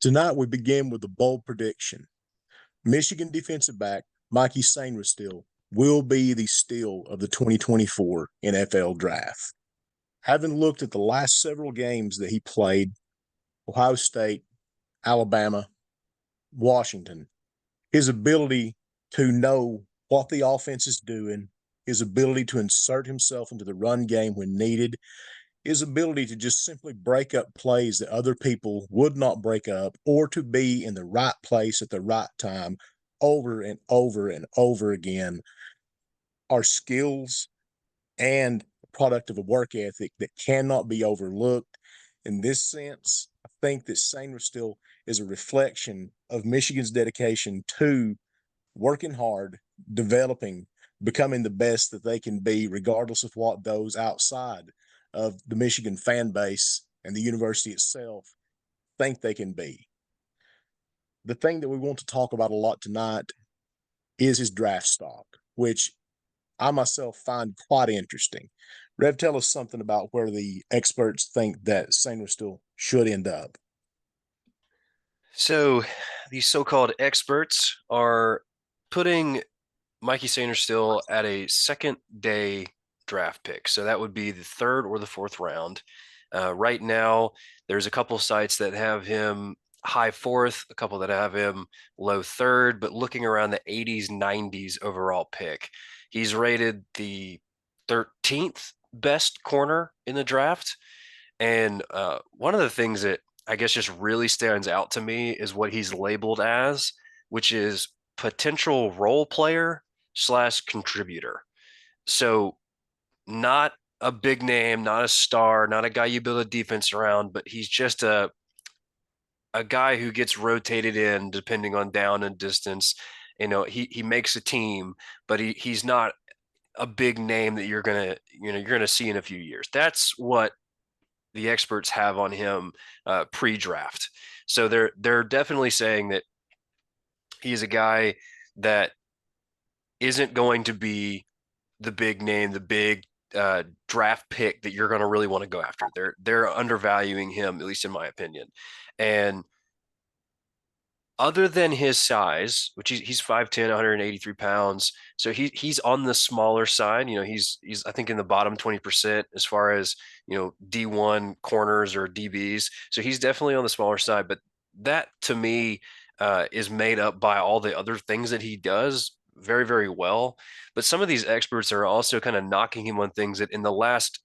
Tonight, we begin with a bold prediction. Michigan defensive back Mikey Sainristil will be the steal of the 2024 NFL Draft. Having looked at the last several games that he played, Ohio State, Alabama, Washington, his ability to know what the offense is doing, his ability to insert himself into the run game when needed, his ability to just simply break up plays that other people would not break up, or to be in the right place at the right time over and over and over again, are skills and a product of a work ethic that cannot be overlooked. In this sense, I think that Sainristil is a reflection of Michigan's dedication to working hard, developing, becoming the best that they can be, regardless of what those outside of the Michigan fan base and the university itself think they can be. The thing that we want to talk about a lot tonight is his draft stock, which I myself find quite interesting. Rev, tell us something about where the experts think that Sainristil should end up. So these so-called experts are putting Mikey Sainristil at a second day draft pick. So that would be the third or the fourth round. Right now, there's a couple sites that have him high fourth, a couple that have him low third, but looking around the 80s, 90s overall pick. He's rated the 13th best corner in the draft. And one of the things that I guess just really stands out to me is what he's labeled as, which is potential role player slash contributor. So not a big name, not a star, not a guy you build a defense around, but he's just a guy who gets rotated in depending on down and distance. He makes a team, but he's not a big name that you're gonna see in a few years. That's what the experts have on him pre-draft. So they're definitely saying that he's a guy that isn't going to be the big name, the big draft pick that you're going to really want to go after. They're undervaluing him, at least in my opinion. And other than his size, which he's 5'10", 183 pounds, so he's on the smaller side. He's I think in the bottom 20% as far as D1 corners or DBs. So he's definitely on the smaller side. But that to me is made up by all the other things that he does very, very well. But some of these experts are also kind of knocking him on things that in the last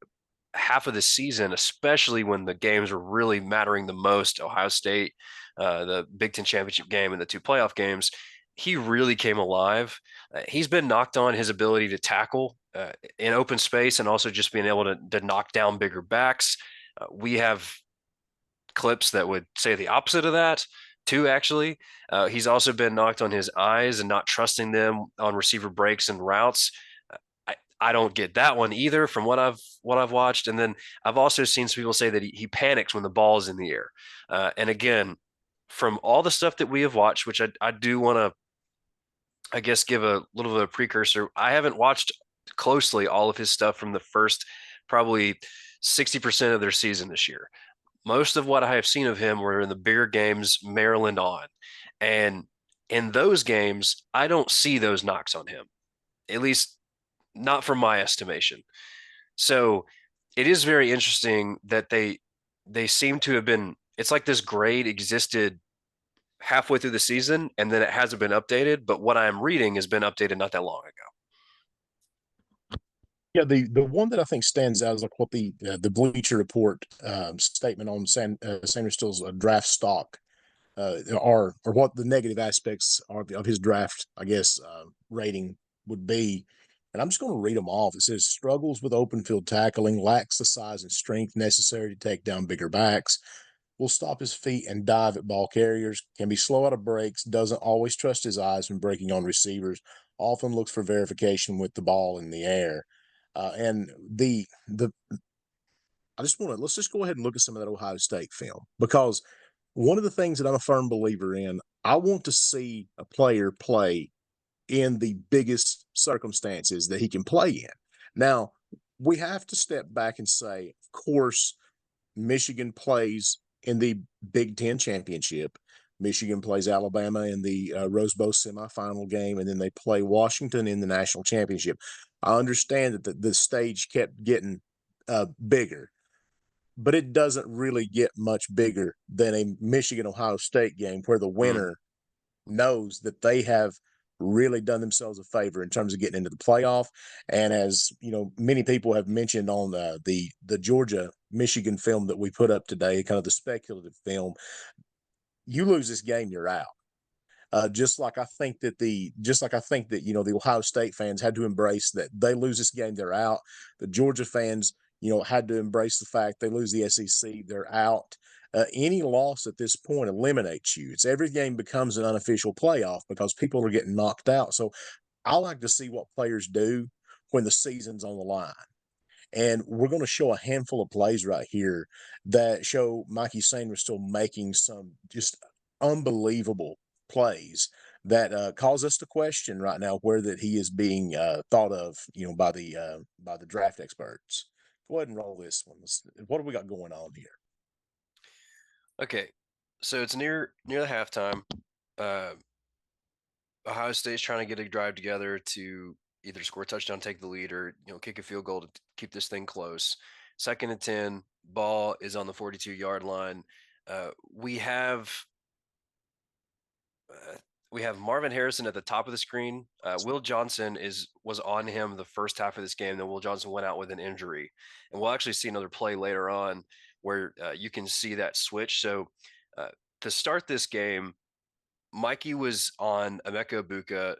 half of the season, especially when the games were really mattering the most, Ohio State, the Big Ten championship game, and the two playoff games, he really came alive. He's been knocked on his ability to tackle in open space and also just being able to knock down bigger backs. We have clips that would say the opposite of that too, actually. He's also been knocked on his eyes and not trusting them on receiver breaks and routes. I don't get that one either from what I've watched. And then I've also seen some people say that he panics when the ball is in the air. And again, from all the stuff that we have watched, which I do want to, I guess, give a little bit of a precursor. I haven't watched closely all of his stuff from the first probably 60% of their season this year. Most of what I have seen of him were in the bigger games, Maryland on. And in those games, I don't see those knocks on him, at least not from my estimation. So it is very interesting that they seem to have been, it's like this grade existed halfway through the season and then it hasn't been updated, but what I'm reading has been updated not that long ago. Yeah, the one that I think stands out is like what the Bleacher Report statement on Sainristil's draft stock or what the negative aspects are of his draft, I guess, rating would be. And I'm just going to read them off. It says struggles with open field tackling, lacks the size and strength necessary to take down bigger backs, will stop his feet and dive at ball carriers, can be slow out of breaks, doesn't always trust his eyes when breaking on receivers, often looks for verification with the ball in the air. And the I just want to let's just go ahead and look at some of that Ohio State film, because one of the things that I'm a firm believer in, I want to see a player play in the biggest circumstances that he can play in. Now, we have to step back and say, of course, Michigan plays in the Big Ten championship. Michigan plays Alabama in the Rose Bowl semifinal game, and then they play Washington in the national championship. I understand that the stage kept getting bigger, but it doesn't really get much bigger than a Michigan Ohio State game where the Mm. winner knows that they have really done themselves a favor in terms of getting into the playoff. And as you know, many people have mentioned on the Georgia Michigan film that we put up today, kind of the speculative film, you lose this game, you're out. Just like I think that the Ohio State fans had to embrace that they lose this game, they're out. The Georgia fans, had to embrace the fact they lose the SEC, they're out. Any loss at this point eliminates you. It's every game becomes an unofficial playoff because people are getting knocked out. So I like to see what players do when the season's on the line. And we're going to show a handful of plays right here that show Mikey Sainristil making some just unbelievable plays that cause us to question right now where that he is being thought of, by the draft experts. Go ahead and roll this one. What do we got going on here? Okay, so it's near the halftime. Uh, Ohio State's trying to get a drive together to either score a touchdown, take the lead, or kick a field goal to keep this thing close. 2nd and 10, ball is on the 42-yard line. Uh, we have uh, we have Marvin Harrison at the top of the screen. Will Johnson was on him the first half of this game. Then Will Johnson went out with an injury, and we'll actually see another play later on where you can see that switch. So to start this game, Mikey was on Emeka Buka,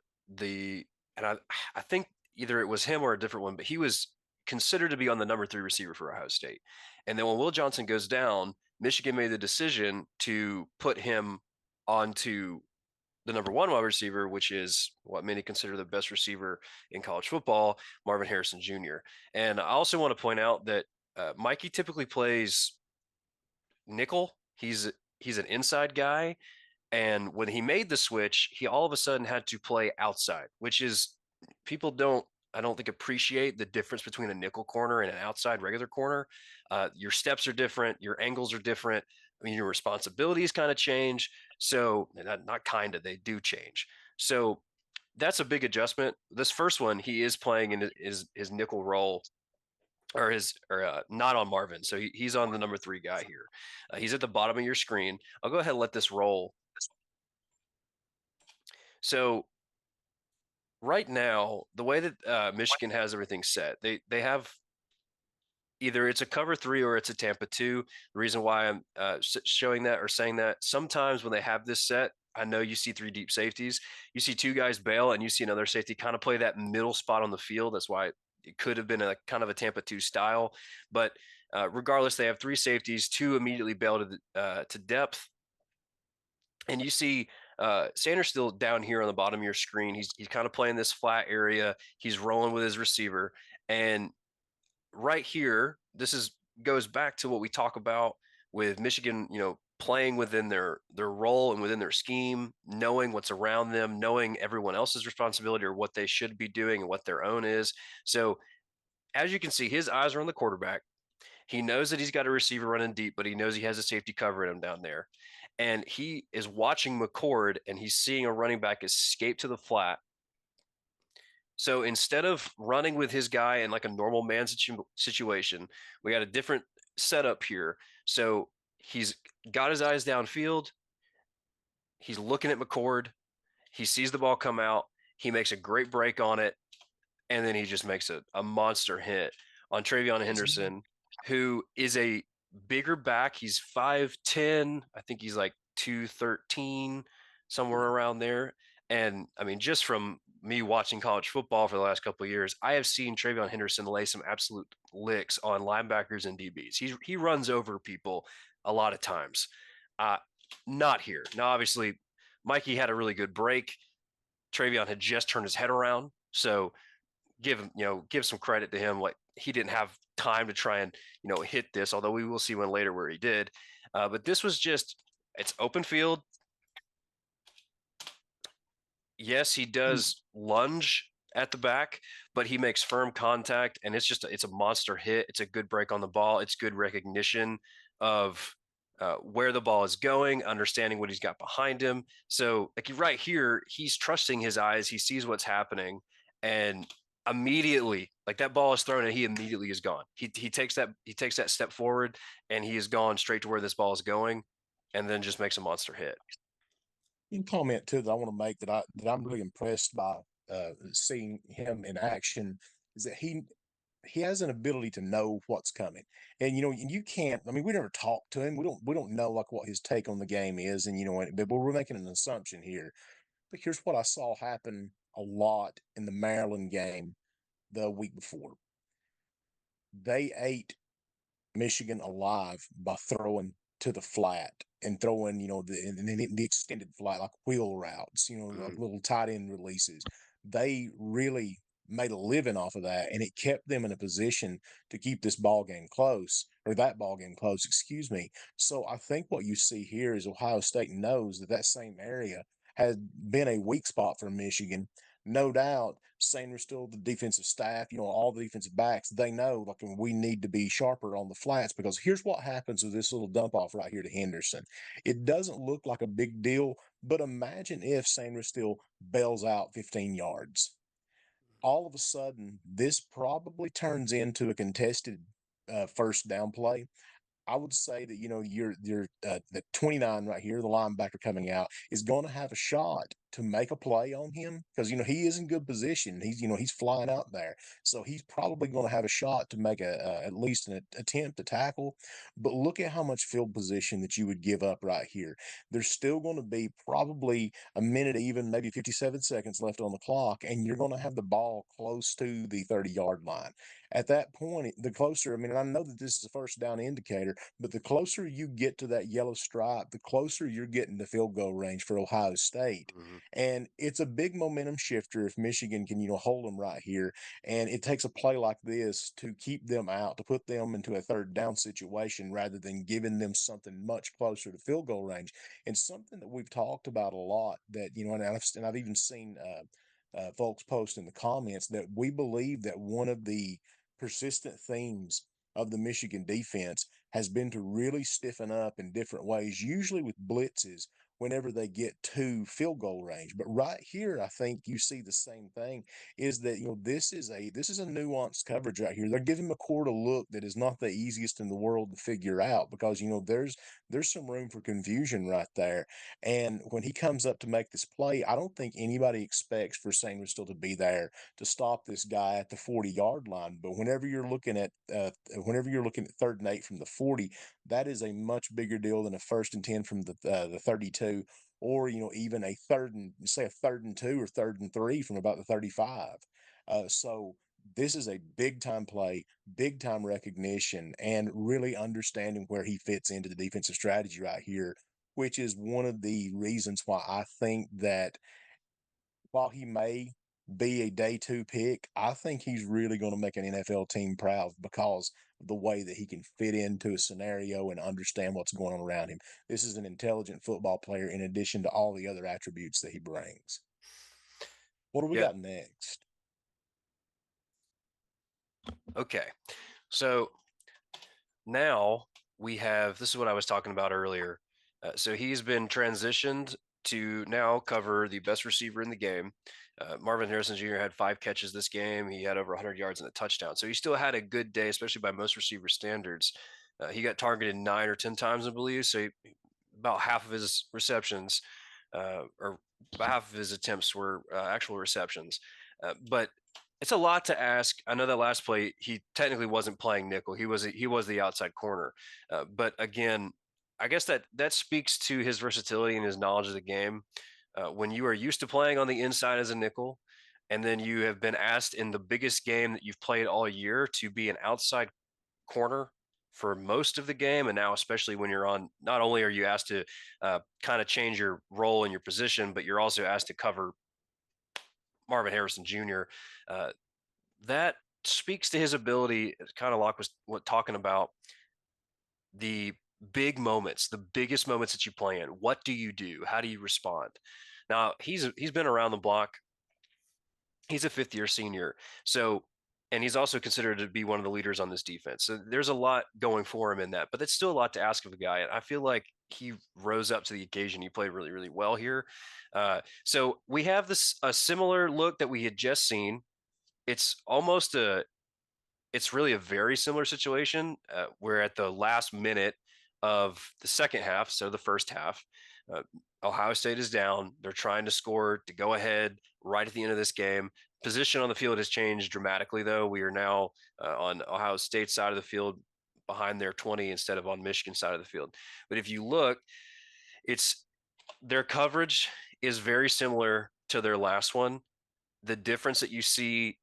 and I think either it was him or a different one, but he was considered to be on the number 3 receiver for Ohio State. And then when Will Johnson goes down, Michigan made the decision to put him onto the number 1 wide receiver, which is what many consider the best receiver in college football, Marvin Harrison Jr. And I also want to point out that Mikey typically plays nickel. He's an inside guy, and when he made the switch, he all of a sudden had to play outside, which is people I don't think appreciate the difference between a nickel corner and an outside regular corner. Your steps are different, your angles are different. I mean, your responsibilities kind of change. So not kind of, they do change. So that's a big adjustment. This first one, he is playing in his nickel role or not on Marvin. So he's on the number 3 guy here. He's at the bottom of your screen. I'll go ahead and let this roll. So right now, the way that Michigan has everything set, they have either it's a cover 3 or it's a Tampa 2. The reason why I'm showing that or saying that, sometimes when they have this set, I know you see 3 deep safeties. You see 2 guys bail, and you see another safety kind of play that middle spot on the field. That's why it could have been a kind of a Tampa 2 style. But regardless, they have 3 safeties, 2 immediately bail to depth. And you see Sainristil down here on the bottom of your screen. He's kind of playing this flat area. He's rolling with his receiver. And right here, goes back to what we talk about with Michigan, playing within their role and within their scheme, knowing what's around them, knowing everyone else's responsibility or what they should be doing and what their own is. So as you can see, his eyes are on the quarterback. He knows that he's got a receiver running deep, but he knows he has a safety covering him down there. And he is watching McCord, and he's seeing a running back escape to the flat. So instead of running with his guy in like a normal man situation, we got a different setup here. So he's got his eyes downfield. He's looking at McCord. He sees the ball come out. He makes a great break on it. And then he just makes a monster hit on Travion Henderson, who is a bigger back. He's 5'10". I think he's like 213, somewhere around there. And I mean, just from me watching college football for the last couple of years, I have seen Travion Henderson lay some absolute licks on linebackers and DBs. He runs over people a lot of times. Not here. Now, obviously, Mikey had a really good break. Travion had just turned his head around. So give some credit to him. Like, he didn't have time to try and hit this, although we will see one later where he did. But this was it's open field. Yes, he does lunge at the back, but he makes firm contact, and it's a monster hit. It's a good break on the ball. It's good recognition of where the ball is going, understanding what he's got behind him. So, like right here, he's trusting his eyes. He sees what's happening, and immediately, like that ball is thrown, and he immediately is gone. He takes that step forward, and he is gone straight to where this ball is going, and then just makes a monster hit. You can comment too that I want to make that I'm really impressed by seeing him in action is that he has an ability to know what's coming. And you can't, I mean, we never talk to him. We don't know like what his take on the game is, and but we're making an assumption here. But here's what I saw happen a lot in the Maryland game the week before. They ate Michigan alive by throwing to the flat and throwing, the extended flat, like wheel routes, like Mm-hmm. little tight end releases. They really made a living off of that, and it kept them in a position to keep this ball game close, or that ball game close, excuse me. So I think what you see here is Ohio State knows that same area has been a weak spot for Michigan. No doubt, Sainristil, the defensive staff, all the defensive backs, they know like we need to be sharper on the flats because here's what happens with this little dump off right here to Henderson. It doesn't look like a big deal, but imagine if Sainristil bails out 15 yards. All of a sudden, this probably turns into a contested first down play. I would say that your the 29 right here, the linebacker coming out, is going to have a shot to make a play on him because he is in good position. He's flying out there, so he's probably going to have a shot to make at least an attempt to tackle. But look at how much field position that you would give up right here. There's still going to be probably a minute, even maybe 57 seconds left on the clock, and you're going to have the ball close to the 30-yard line. At that point, the closer, I mean, I know that this is a first down indicator, but the closer you get to that yellow stripe, the closer you're getting to field goal range for Ohio State. Mm-hmm. And it's a big momentum shifter if Michigan can, hold them right here. And it takes a play like this to keep them out, to put them into a third down situation rather than giving them something much closer to field goal range. And something that we've talked about a lot that, and I've even seen folks post in the comments that we believe that one of the persistent themes of the Michigan defense has been to really stiffen up in different ways, usually with blitzes whenever they get to field goal range. But right here, I think you see the same thing is that, this is a nuanced coverage right here. They're giving McCord a look that is not the easiest in the world to figure out because, there's some room for confusion right there. And when he comes up to make this play, I don't think anybody expects for Sainristil to be there to stop this guy at the 40-yard line. But whenever you're looking at 3rd and 8 from the 40, that is a much bigger deal than a 1st and 10 from the 32, or even a 3rd and 2 or 3rd and 3 from about the 35. So this is a big time play, big time recognition, and really understanding where he fits into the defensive strategy right here, which is one of the reasons why I think that while he may be a day 2 pick, I think he's really going to make an NFL team proud because of the way that he can fit into a scenario and understand what's going on around him. This is an intelligent football player in addition to all the other attributes that he brings. What do we Yeah. got next? Okay. So now we have this is what I was talking about earlier. So he's been transitioned to now cover the best receiver in the game. Marvin Harrison Jr. had 5 catches this game. He had over 100 yards and a touchdown. So he still had a good day, especially by most receiver standards. He got targeted 9 or 10 times, I believe. So about half of his receptions, or about half of his attempts were actual receptions. But it's a lot to ask. I know that last play he technically wasn't playing nickel. He was the outside corner. But again, I guess that speaks to his versatility and his knowledge of the game. When you are used to playing on the inside as a nickel, and then you have been asked in the biggest game that you've played all year to be an outside corner for most of the game, and now especially when you're on, not only are you asked to kind of change your role and your position, but you're also asked to cover Marvin Harrison Jr. That speaks to his ability. Kind of like was what talking about the big moments, the biggest moments that you play in. What do you do? How do you respond? Now he's been around the block. He's a 5th year senior, so and he's also considered to be one of the leaders on this defense. So there's a lot going for him in that, but it's still a lot to ask of a guy. And I feel like he rose up to the occasion. He played really, really well here. So we have a similar look that we had just seen. It's almost it's really a very similar situation where at the last minute of the second half, so the first half, uh, Ohio State is down. They're trying to score to go ahead right at the end of this game. Position on the field has changed dramatically, though. We are now on Ohio State's side of the field behind their 20 instead of on Michigan's side of the field. But if you look, it's their coverage is very similar to their last one. The difference that you see,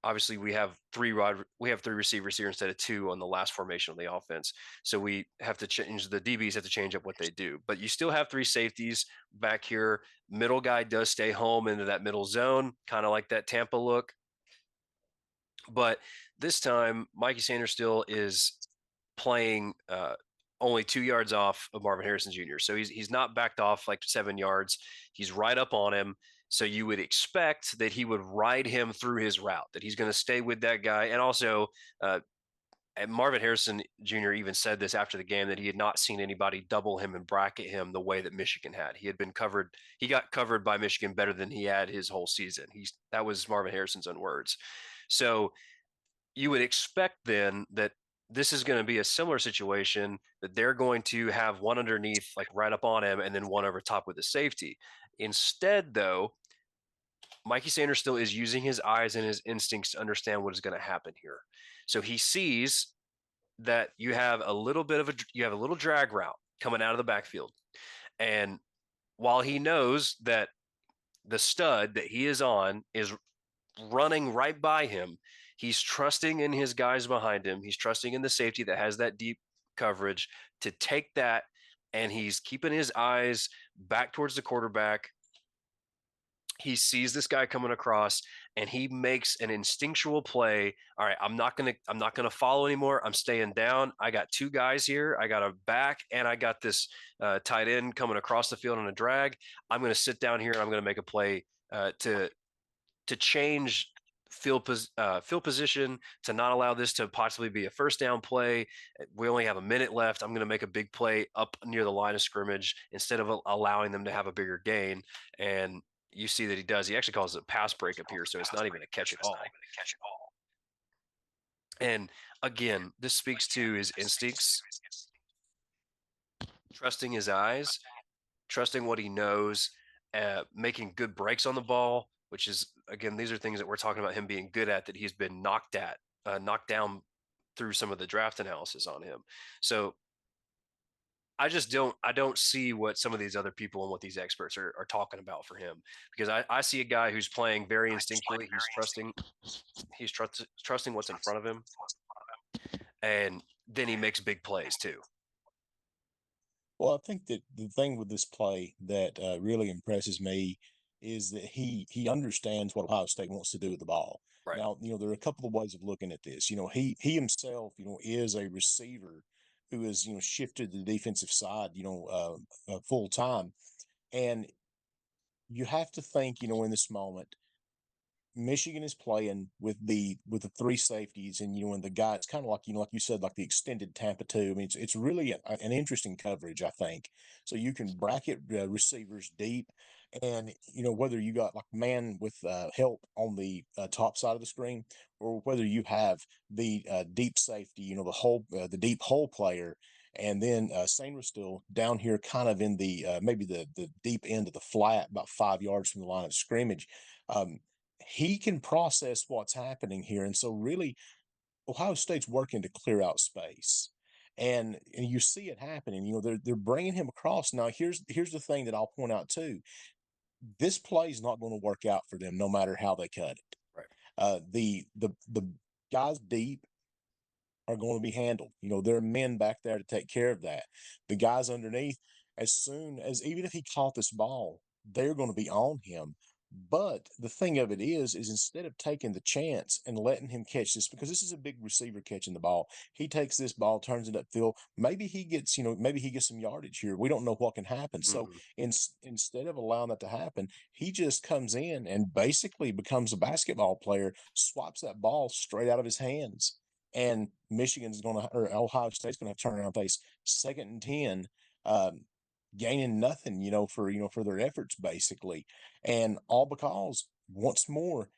obviously, we have three receivers here instead of two on the last formation of the offense. So we have to change the DBs have to change up what they do. But you still have three safeties back here. Middle guy does stay home into that middle zone, kind of like that Tampa look. But this time, Mikey Sainristil is playing only 2 yards off of Marvin Harrison Jr. So he's not backed off like 7 yards. He's right up on him. So you would expect that he would ride him through his route, that he's going to stay with that guy. And also, and Marvin Harrison Jr. even said this after the game that he had not seen anybody double him and bracket him the way that Michigan had. He had been covered. He got covered by Michigan better than he had his whole season. That was Marvin Harrison's own words. So you would expect then that this is going to be a similar situation, that they're going to have one underneath, like right up on him, and then one over top with the safety. Instead, though, Mikey Sanders still is using his eyes and his instincts to understand what is going to happen here. So he sees that you have a little drag route coming out of the backfield. And while he knows that the stud that he is on is running right by him, he's trusting in his guys behind him. He's trusting in the safety that has that deep coverage to take that, and he's keeping his eyes back towards the quarterback. He sees this guy coming across, and he makes an instinctual play. All right, I'm not gonna follow anymore. I'm staying down. I got two guys here. I got a back, and I got this tight end coming across the field on a drag. I'm gonna sit down here, and I'm gonna make a play to change field position, to not allow this to possibly be a first down play. We only have a minute left. I'm going to make a big play up near the line of scrimmage instead of allowing them to have a bigger gain. And you see that he does. He actually calls it a pass break up here, so it's not even a catch at all. And again, this speaks to his instincts, trusting his eyes, trusting what he knows, making good breaks on the ball, which is, again, these are things that we're talking about him being good at, that he's been knocked down through some of the draft analysis on him. So I don't see what some of these other people and what these experts are talking about for him, because I see a guy who's playing very instinctually. He's trusting what's in front of him, and then he makes big plays too. Well, I think that the thing with this play that really impresses me is that he understands what Ohio State wants to do with the ball. Right. Now, there are a couple of ways of looking at this. He himself, is a receiver who has, shifted to the defensive side, full time. And you have to think, in this moment, Michigan is playing with the three safeties, and the guy. It's kind of like like you said, like the extended Tampa two. I mean, it's really an interesting coverage, I think. So you can bracket receivers deep, and whether you got like man with help on the top side of the screen, or whether you have the deep safety, the deep hole player. And then Sainristil down here, kind of in the maybe the deep end of the flat, about 5 yards from the line of scrimmage. He can process what's happening here. And so really Ohio State's working to clear out space. And you see it happening. They're bringing him across. Now here's the thing that I'll point out too. This play is not going to work out for them no matter how they cut it. Right. The guys deep are going to be handled. There are men back there to take care of that. The guys underneath, as soon as, even if he caught this ball, they're going to be on him. But the thing of it is instead of taking the chance and letting him catch this, because this is a big receiver catching the ball, he takes this ball, turns it upfield. Maybe he gets, maybe he gets some yardage here. We don't know what can happen. So Mm-hmm. instead of allowing that to happen, he just comes in and basically becomes a basketball player, swats that ball straight out of his hands. And Michigan's going to, or Ohio State's going to turn around and face 2nd and 10. Gaining nothing, for their efforts basically. And all because once more,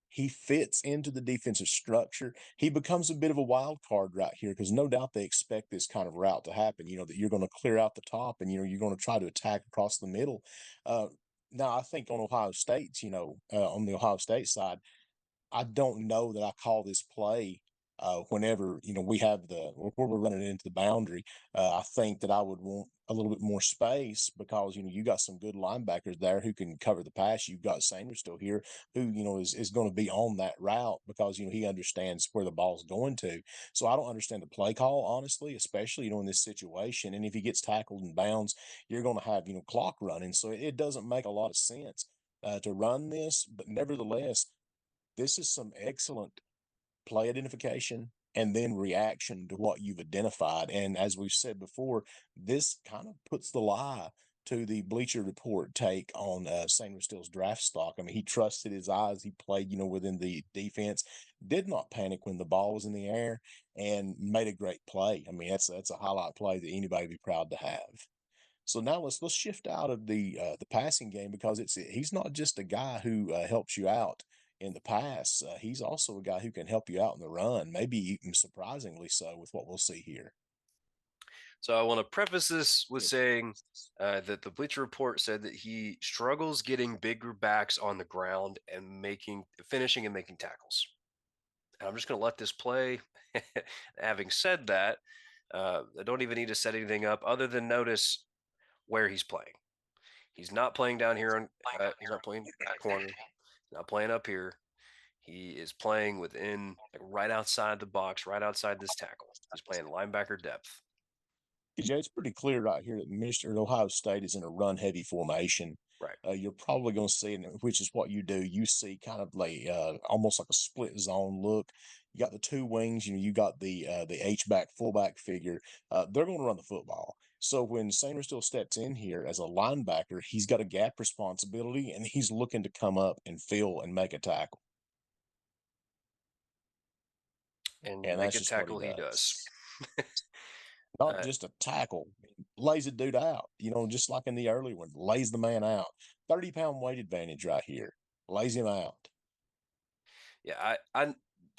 he fits into the defensive structure. He becomes a bit of a wild card right here because no doubt they expect this kind of route to happen, that you're going to clear out the top and, you're going to try to attack across the middle. Uh, Now, I think on Ohio State's, on the Ohio State side, I don't know that I call this play whenever we have where we're running into the boundary. I think that I would want a little bit more space because you got some good linebackers there who can cover the pass. You've got Sainristil here who is going to be on that route because he understands where the ball's going to. So I don't understand the play call honestly, especially in this situation. And if he gets tackled in bounds, you're going to have clock running. So it doesn't make a lot of sense to run this, but nevertheless this is some excellent play identification and then reaction to what you've identified. And as we've said before, this kind of puts the lie to the Bleacher Report take on Sainristil's draft stock. I mean, he trusted his eyes. He played, within the defense, did not panic when the ball was in the air, and made a great play. I mean, that's a highlight play that anybody would be proud to have. So now let's shift out of the passing game because he's not just a guy who helps you out in the pass. He's also a guy who can help you out in the run, maybe even surprisingly so with what we'll see here. So I want to preface this with saying that the Bleacher Report said that he struggles getting bigger backs on the ground and finishing and making tackles. And I'm just going to let this play. Having said that, I don't even need to set anything up other than notice where he's playing. He's not playing down here on. He's not playing corner. He's not playing up here. He is playing within, like, right outside the box, right outside this tackle. He's playing linebacker depth. TJ, it's pretty clear right here that Michigan Ohio State is in a run heavy formation. Right. You're probably going to see, which is what you do. You see kind of like almost like a split zone look. You got the two wings. You got the H back fullback figure. They're going to run the football. So when Sainristil steps in here as a linebacker, he's got a gap responsibility, and he's looking to come up and fill and make a tackle. And And make that's a just what he tackle he does. does. Not uh, just a tackle, lays a dude out, just like in the early one, lays the man out. 30-pound weight advantage right here, lays him out. yeah,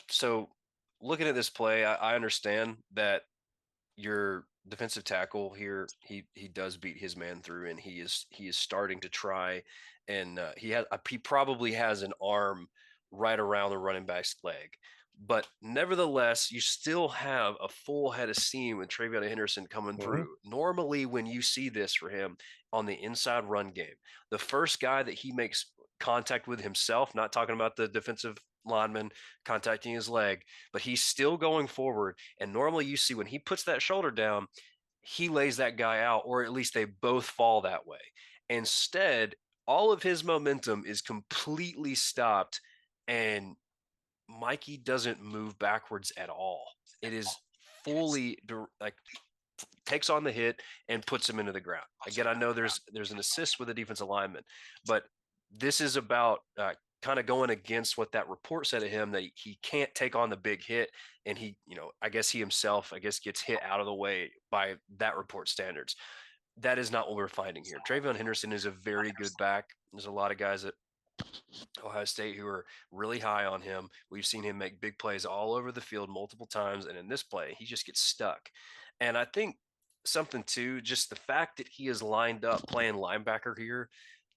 so looking at this play, I understand that your defensive tackle here, he does beat his man through, and he is starting to try, and he probably has an arm right around the running back's leg. But nevertheless, you still have a full head of steam with Travion Henderson coming Mm-hmm. through. Normally, when you see this for him on the inside run game, the first guy that he makes contact with himself, not talking about the defensive lineman contacting his leg, but he's still going forward. And normally you see when he puts that shoulder down, he lays that guy out, or at least they both fall that way. Instead, all of his momentum is completely stopped, and Mikey doesn't move backwards at all. It is fully like takes on the hit and puts him into the ground. Again, I know there's an assist with the defensive lineman, but this is about kind of going against what that report said to him, that he can't take on the big hit, and I guess he himself, gets hit out of the way by that report standards. That is not what we're finding here. Travion Henderson is a very good back. There's a lot of guys at Ohio State who are really high on him. We've seen him make big plays all over the field multiple times, and in this play, he just gets stuck. And I think something too, just the fact that he is lined up playing linebacker here.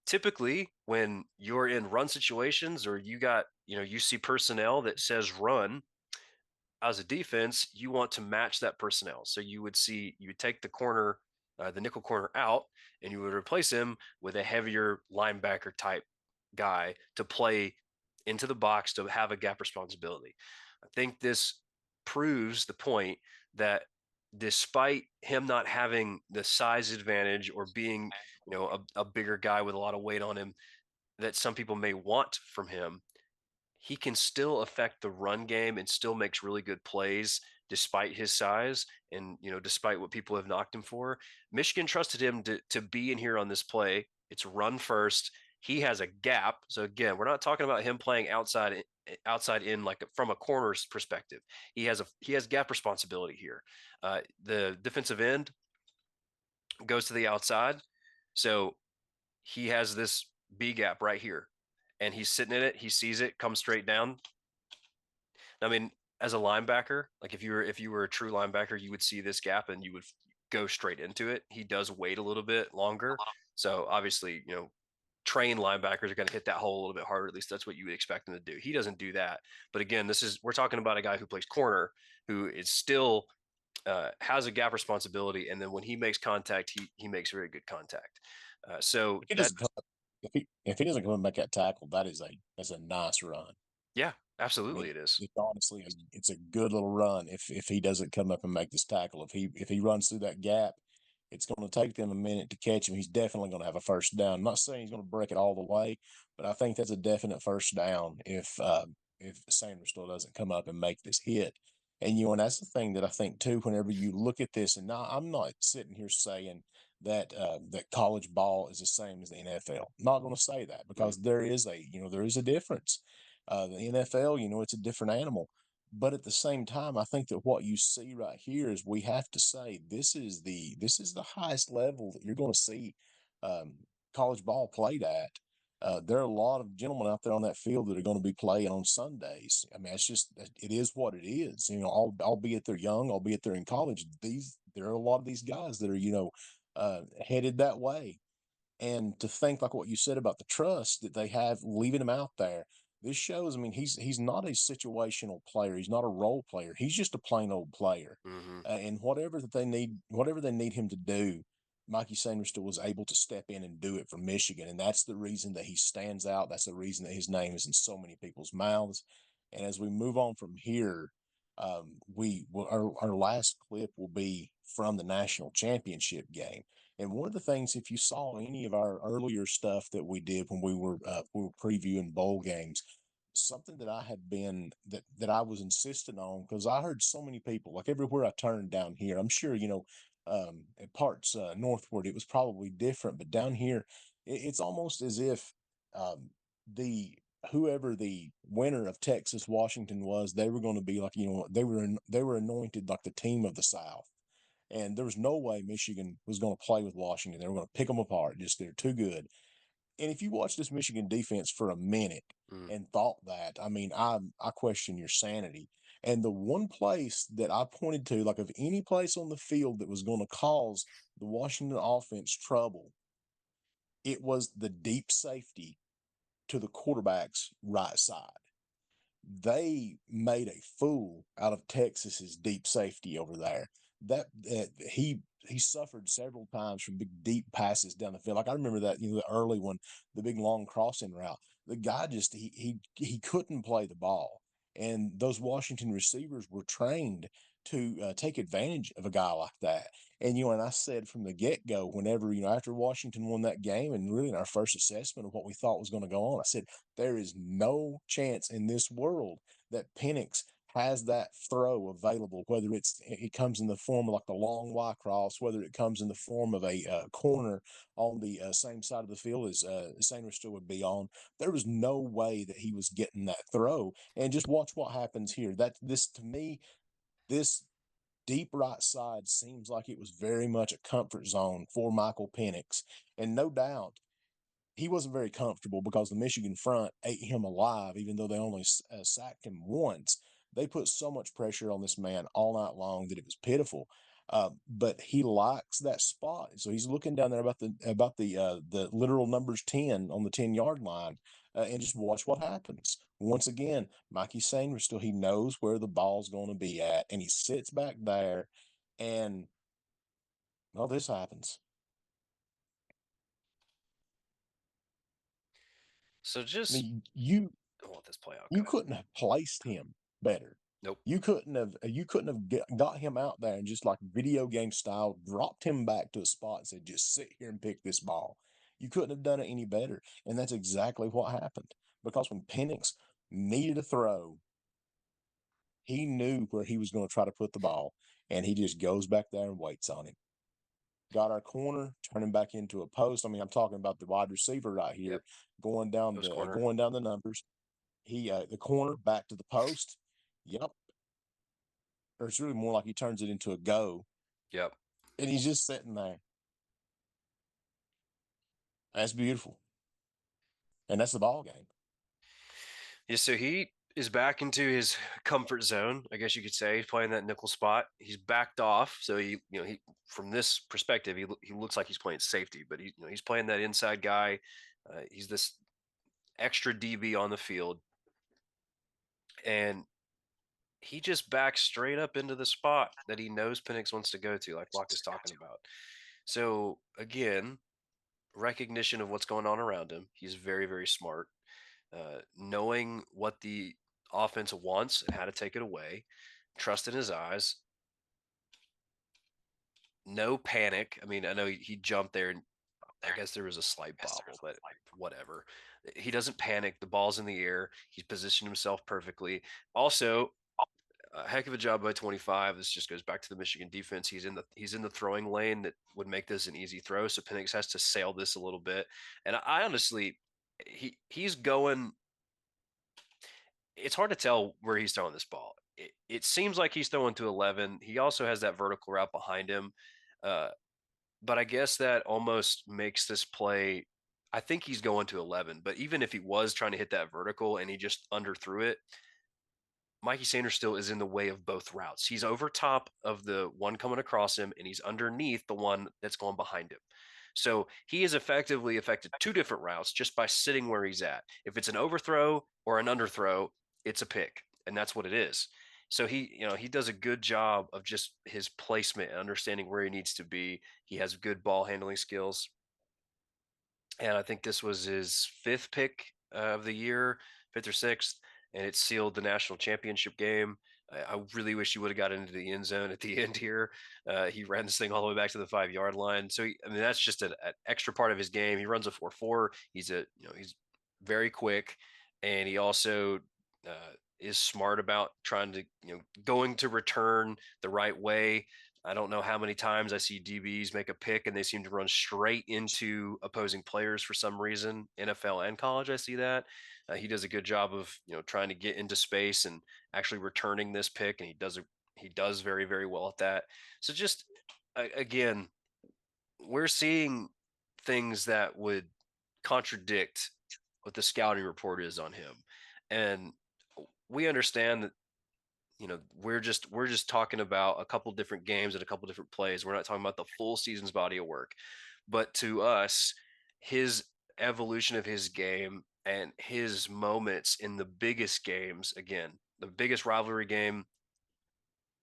Typically, when you're in run situations, or you see personnel that says run, as a defense, you want to match that personnel. So you would take the corner, the nickel corner out, and you would replace him with a heavier linebacker type guy to play into the box to have a gap responsibility. I think this proves the point that despite him not having the size advantage or being, a bigger guy with a lot of weight on him, that some people may want from him, he can still affect the run game and still makes really good plays despite his size and despite what people have knocked him for. Michigan trusted him to be in here on this play. It's run first. He has a gap. So again, we're not talking about him playing outside in like from a corner's perspective. He has gap responsibility here. The defensive end goes to the outside. So he has this B gap right here and he's sitting in it. He sees it come straight down. I mean, as a linebacker, like if you were a true linebacker, you would see this gap and you would go straight into it. He does wait a little bit longer. So obviously, trained linebackers are going to hit that hole a little bit harder. At least that's what you would expect him to do. He doesn't do that. But again, we're talking about a guy who plays corner, who is still has a gap responsibility, and then when he makes contact, he makes very good contact. So If he that doesn't come, if he doesn't come and make that tackle, that's a nice run. yeah, I absolutely mean, it is. it's honestly it's a good little run if he doesn't come up and make this tackle. If he runs through that gap, it's going to take them a minute to catch him. He's definitely going to have a first down. I'm not saying he's going to break it all the way, but I think that's a definite first down if Sainristil doesn't come up and make this hit. And that's the thing that I think too. Whenever you look at this, and now I'm not sitting here saying that college ball is the same as the NFL. I'm not going to say that Mm. because there is a difference. The NFL, it's a different animal. But at the same time, I think that what you see right here is we have to say this is the highest level that you're going to see um, college ball played at. There are a lot of gentlemen out there on that field that are going to be playing on Sundays. I mean, it is what it is. Albeit they're young, albeit they're in college. There are a lot of these guys that are headed that way. And to think like what you said about the trust that they have leaving him out there, this shows. I mean, he's not a situational player. He's not a role player. He's just a plain old player. Hmm. And whatever they need him to do, Mikey Sainristil was able to step in and do it for Michigan, and that's the reason that he stands out. That's the reason that his name is in so many people's mouths. And as we move on from here, our last clip will be from the national championship game. And one of the things, if you saw any of our earlier stuff that we did when we were previewing bowl games, something that I had been that I was insistent on because I heard so many people like everywhere I turned down here. I'm sure at parts northward it was probably different, but down here it's almost as if the whoever the winner of Texas Washington was, they were going to be like they were anointed like the team of the South. And there was no way Michigan was going to play with Washington. They were going to pick them apart. Just they're too good. And if you watch this Michigan defense for a minute Mm. and thought that, I mean, I question your sanity. And the one place that I pointed to, like of any place on the field that was going to cause the Washington offense trouble, it was the deep safety to the quarterback's right side. They made a fool out of Texas's deep safety over there. He suffered several times from big deep passes down the field. Like I remember that the early one, the big long crossing route. The guy just he couldn't play the ball, and those Washington receivers were trained to take advantage of a guy like that. And I said from the get go, whenever after Washington won that game, and really in our first assessment of what we thought was going to go on, I said there is no chance in this world that Penix has that throw available, whether it comes in the form of like the long Y cross, whether it comes in the form of a corner on the same side of the field as Sainristil would be on. There was no way that he was getting that throw. And just watch what happens here. To me, this deep right side seems like it was very much a comfort zone for Michael Penix. And no doubt he wasn't very comfortable because the Michigan front ate him alive, even though they only sacked him once. They put so much pressure on this man all night long that it was pitiful. But he likes that spot, so he's looking down there about the literal numbers 10 on the 10-yard line, and just watch what happens. Once again, Mikey Sainristil, he knows where the ball's going to be at, and he sits back there, and well, this happens. So I just mean, you I want this play out. Go You ahead. couldn't have placed him better. Nope. You couldn't have got him out there and just like video game style dropped him back to a spot and said, just sit here and pick this ball. You couldn't have done it any better. And that's exactly what happened. Because when Penix needed a throw, he knew where he was going to try to put the ball, and he just goes back there and waits on him. Got our corner, turn him back into a post. I mean, I'm talking about the wide receiver right here, Yep. going down Post the corner. going down the numbers. He the corner back to the post. Yep. Or it's really more like he turns it into a go, Yep. and he's just sitting there. That's beautiful, and that's the ball game. Yeah, so he is back into his comfort zone, I guess you could say. He's playing that nickel spot. He's backed off, so he from this perspective, he looks like he's playing safety, but he's playing that inside guy. He's this extra DB on the field, and he just backs straight up into the spot that he knows Penix wants to go to, like Locke is talking about. So again, recognition of what's going on around him. He's very, very smart. Knowing what the offense wants and how to take it away, trust in his eyes, no panic. I mean, I know he jumped there and I guess there was a slight bobble, but whatever. He doesn't panic. The ball's in the air. He's positioned himself perfectly. Also, a heck of a job by 25. This just goes back to the Michigan defense. He's in the throwing lane that would make this an easy throw. So Penix has to sail this a little bit. And I honestly, he's going. It's hard to tell where he's throwing this ball. It seems like he's throwing to 11. He also has that vertical route behind him. But I guess that almost makes this play. I think he's going to 11. But even if he was trying to hit that vertical and he just underthrew it, Mikey Sainristil is in the way of both routes. He's over top of the one coming across him, and he's underneath the one that's going behind him. So he has effectively affected two different routes just by sitting where he's at. If it's an overthrow or an underthrow, it's a pick, and that's what it is. So he does a good job of just his placement and understanding where he needs to be. He has good ball handling skills, and I think this was his fifth pick of the year, fifth or sixth, and it sealed the national championship game. I really wish he would have got into the end zone at the end here. He ran this thing all the way back to the 5 yard line. So I mean, that's just an extra part of his game. He runs a 4.4. He's very quick, and he also is smart about trying to going to return the right way. I don't know how many times I see DBs make a pick and they seem to run straight into opposing players for some reason. NFL and college, I see that. He does a good job of trying to get into space and actually returning this pick, and he does very, very well at that. So just again, we're seeing things that would contradict what the scouting report is on him, and we understand that we're just talking about a couple different games and a couple different plays. We're not talking about the full season's body of work. But to us, his evolution of his game and his moments in the biggest games, again, the biggest rivalry game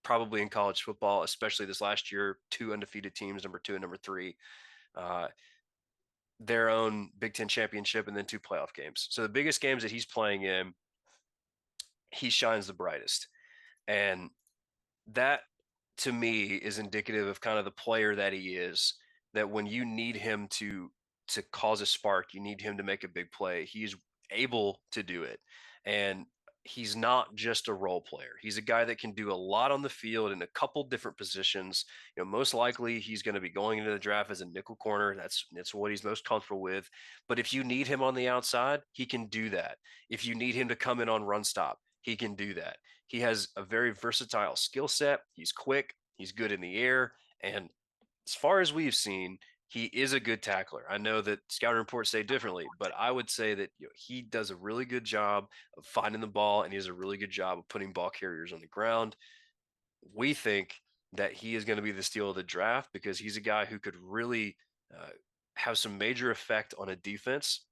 probably in college football, especially this last year, two undefeated teams, number 2 and number 3, uh, their own Big Ten championship, and then 2 playoff games. So the biggest games that he's playing in, he shines the brightest. And that to me is indicative of kind of the player that he is, that when you need him to cause a spark, you need him to make a big play, he's able to do it. And he's not just a role player. He's a guy that can do a lot on the field in a couple different positions. Most likely he's going to be going into the draft as a nickel corner. That's what he's most comfortable with. But if you need him on the outside, he can do that. If you need him to come in on run stop, he can do that. He has a very versatile skill set. He's quick. He's good in the air. And as far as we've seen, he is a good tackler. I know that scouting reports say differently, but I would say that he does a really good job of finding the ball, and he does a really good job of putting ball carriers on the ground. We think that he is going to be the steal of the draft because he's a guy who could really have some major effect on a defense.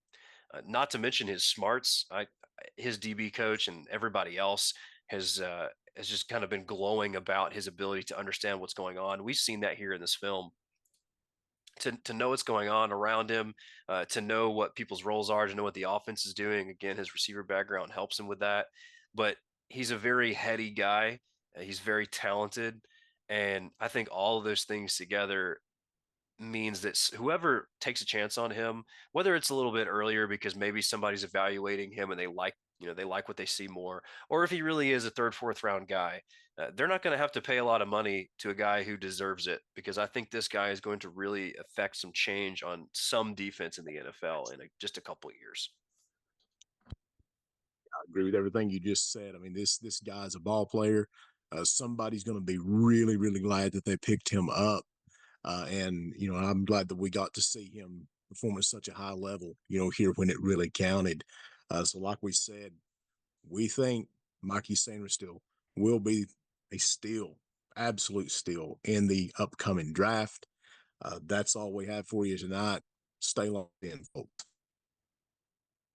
Not to mention his smarts. His DB coach and everybody else has just kind of been glowing about his ability to understand what's going on. We've seen that here in this film. To know what's going on around him, to know what people's roles are, to know what the offense is doing. Again, his receiver background helps him with that. But he's a very heady guy. He's very talented, and I think all of those things together means that whoever takes a chance on him, whether it's a little bit earlier because maybe somebody's evaluating him and they like what they see more, or if he really is a third, fourth round guy, they're not going to have to pay a lot of money to a guy who deserves it, because I think this guy is going to really affect some change on some defense in the NFL in just a couple of years. I agree with everything you just said. I mean, this guy's a ball player. Somebody's going to be really, really glad that they picked him up. And, I'm glad that we got to see him perform at such a high level, here when it really counted. So like we said, we think Mikey Sainristil will be a steal, absolute steal in the upcoming draft. That's all we have for you tonight. Stay locked in, folks.